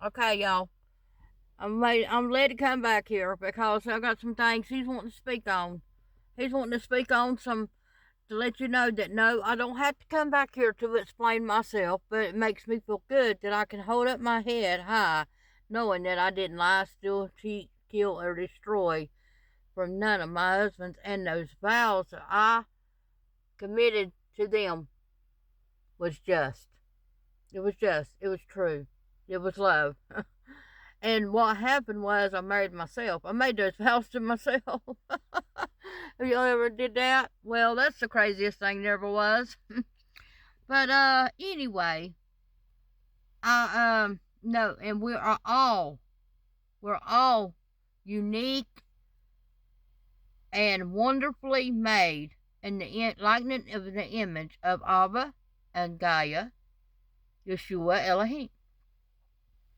Okay, y'all. I'm glad to come back here because I got some things he's wanting to speak on. He's wanting to speak on some to let you know that no, I don't have to come back here to explain myself, but it makes me feel good that I can hold up my head high, knowing that I didn't lie, steal, cheat, kill, or destroy from none of my husbands, and those vows that I committed to them was just. It was just. It was true. It was love. And what happened was I married myself. I made those vows to myself. Have you ever did that? Well, that's the craziest thing there ever was. But anyway, I no, and we're all unique and wonderfully made in the likeness of the image of Abba and Gaia, Yeshua Elohim,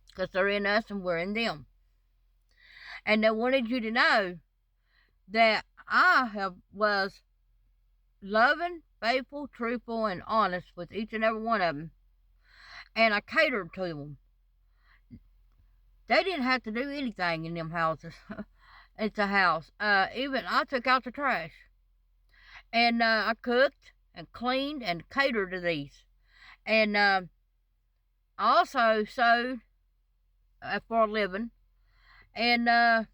because they're in us and we're in them. And they wanted you to know that was loving, faithful, truthful, and honest with each and every one of them. And I catered to them. They didn't have to do anything in them houses. It's a house. Even I took out the trash. And I cooked and cleaned and catered to these. And I also sewed for a living. And I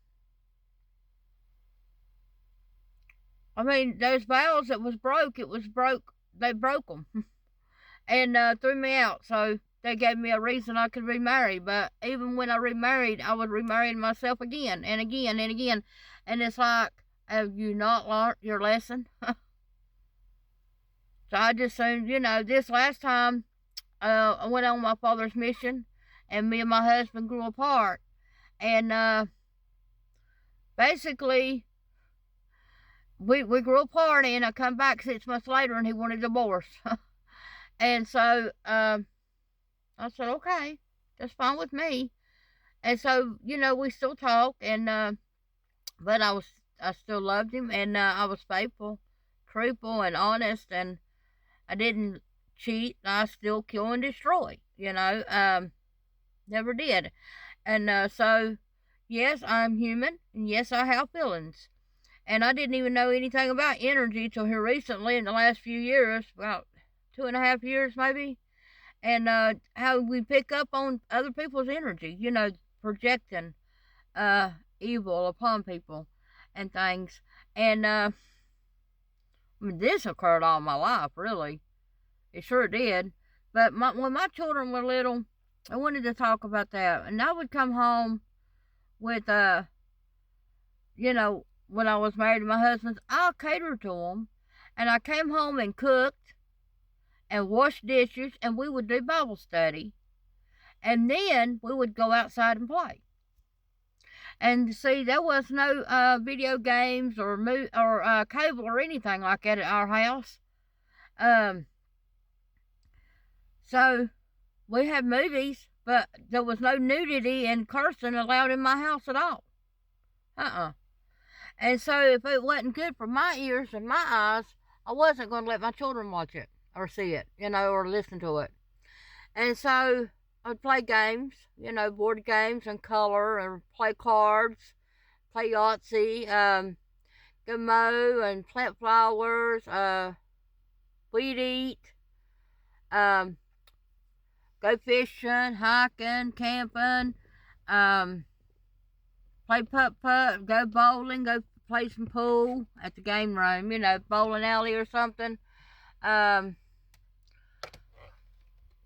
mean, those vows that was broke, they broke them. And threw me out. So they gave me a reason I could remarry. But even when I remarried, I was remarrying myself again and again and again. And it's like, have you not learned your lesson? So I just assumed, this last time I went on my father's mission and me and my husband grew apart. And basically, we grew apart and I come back 6 months later and he wanted a divorce. And so I said, okay, that's fine with me. And so, we still talk, and but I still loved him, and I was faithful, truthful, and honest, and I didn't cheat. I still kill and destroy. Never did. And so, yes, I'm human, and yes, I have feelings. And I didn't even know anything about energy till here recently in the last few years, about 2.5 years maybe. And how we pick up on other people's energy, projecting evil upon people and things. And I mean, this occurred all my life, really. It sure did. But when my children were little, I wanted to talk about that. And I would come home with, when I was married to my husband, I'll cater to them. And I came home and cooked and washed dishes, and we would do Bible study. And then we would go outside and play. And see, there was no video games or cable or anything like that at our house. So we had movies, but there was no nudity and cursing allowed in my house at all. And so if it wasn't good for my ears and my eyes, I wasn't going to let my children watch it or see it, or listen to it. And so I'd play games, board games and color, or play cards, play Yahtzee, go mow and plant flowers, weed eat, go fishing, hiking, camping, play putt-putt, go bowling, go play some pool at the game room, bowling alley or something.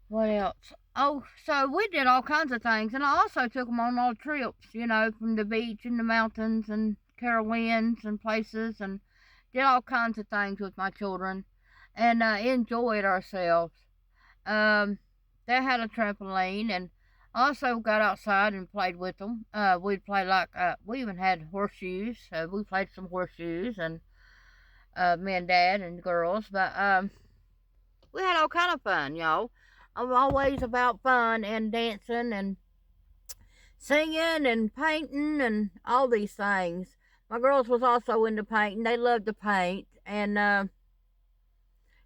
What else? Oh, so we did all kinds of things, and I also took them on all trips, from the beach and the mountains and Carolines and places, and did all kinds of things with my children, and enjoyed ourselves. They had a trampoline, and also got outside and played with them. We'd play we even had horseshoes. We played some horseshoes, and me and Dad and the girls, but we had all kind of fun, y'all. I'm always about fun and dancing and singing and painting and all these things. My girls was also into painting. They loved to paint, and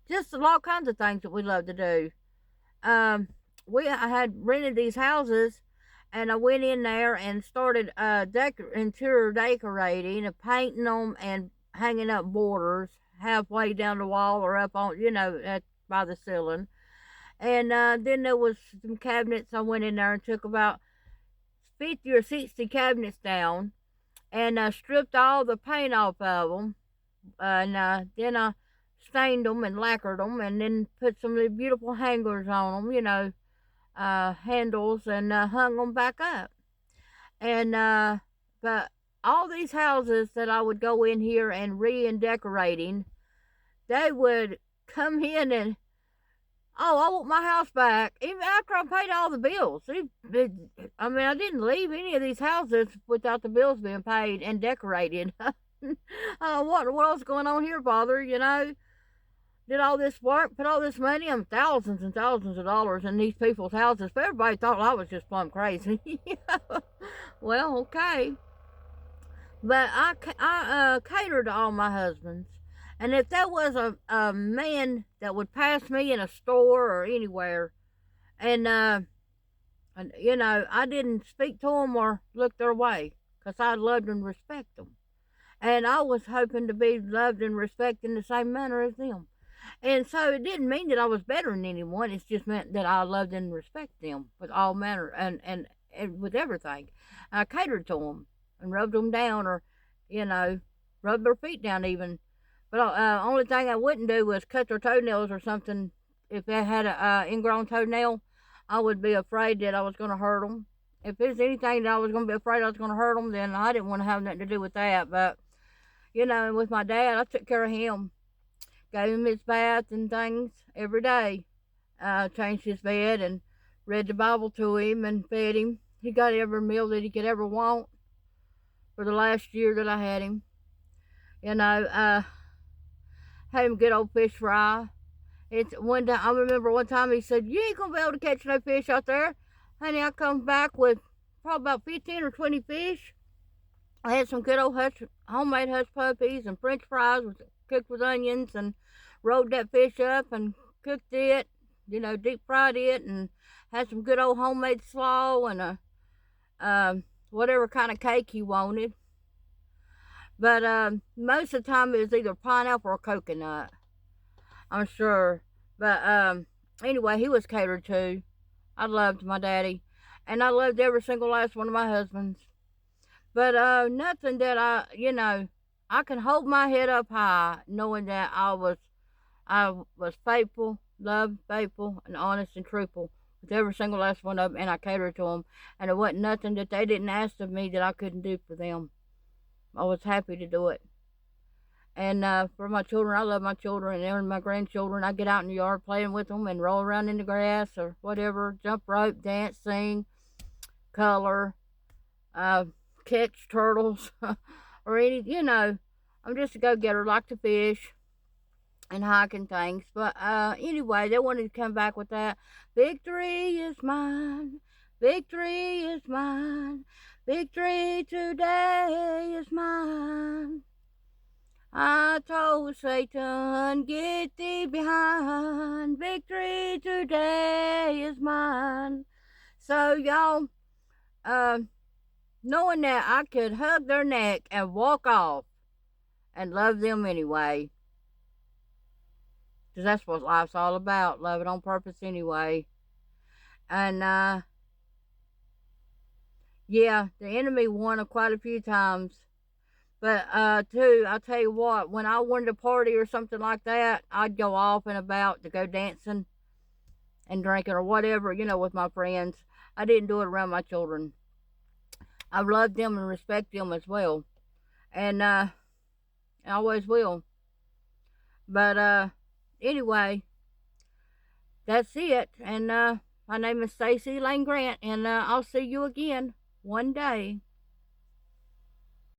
just all kinds of things that we loved to do. I had rented these houses, And I went in there and started interior decorating and painting them and hanging up borders halfway down the wall or up on, by the ceiling. And then there was some cabinets. I went in there and took about 50 or 60 cabinets down and stripped all the paint off of them. And then I stained them and lacquered them and then put some of the beautiful hangers on them, handles, and hung them back up. And but all these houses that I would go in here and decorating, they would come in and, oh, I want my house back, even after I paid all the bills. I mean, I didn't leave any of these houses without the bills being paid and decorated. What in the world's going on here, Father? Did all this work, put all this money and thousands and thousands of dollars in these people's houses, but everybody thought I was just plumb crazy. Well, okay. But I cater to all my husbands. And if there was a man that would pass me in a store or anywhere, and I didn't speak to them or look their way, because I loved and respect them. And I was hoping to be loved and respected in the same manner as them. And so it didn't mean that I was better than anyone. It just meant that I loved and respected them with all manner and with everything. I catered to them and rubbed them down, or, rubbed their feet down even. But only thing I wouldn't do was cut their toenails or something. If they had a ingrown toenail, I would be afraid that I was going to hurt them. If there's anything that I was going to be afraid I was going to hurt them, then I didn't want to have nothing to do with that. But, with my dad, I took care of him. Gave him his bath and things every day. Changed his bed and read the Bible to him and fed him. He got every meal that he could ever want for the last year that I had him. Had him good old fish fry. I remember one time he said, "You ain't gonna be able to catch no fish out there." Honey, I come back with probably about 15 or 20 fish. I had some good old homemade hush puppies and French fries cooked with onions, and rolled that fish up and cooked it, deep fried it, and had some good old homemade slaw and whatever kind of cake he wanted. But most of the time it was either pineapple or coconut, I'm sure. But anyway, he was catered to. I loved my daddy, and I loved every single last one of my husbands. But nothing that I can hold my head up high knowing that I was faithful, loved, faithful, and honest and truthful with every single last one of them, and I catered to them. And there wasn't nothing that they didn't ask of me that I couldn't do for them. I was happy to do it. And for my children, I love my children and my grandchildren. I get out in the yard playing with them and roll around in the grass or whatever, jump rope, dance, sing, color, catch turtles, or any, I'm just a go-getter, like to fish and hike and things. But anyway, they wanted to come back with that. Victory is mine. Victory is mine. Victory today is mine. I told Satan, get thee behind. Victory today is mine. So y'all, knowing that I could hug their neck and walk off and love them anyway, because that's what life's all about, love it on purpose anyway. And yeah, the enemy won quite a few times. But too, I'll tell you what, when I wanted to party or something like that, I'd go off and about to go dancing and drinking or whatever, with my friends. I didn't do it around my children. I love them and respect them as well. And I always will. But anyway, that's it. And my name is Stacey Lane Grant, and I'll see you again one day.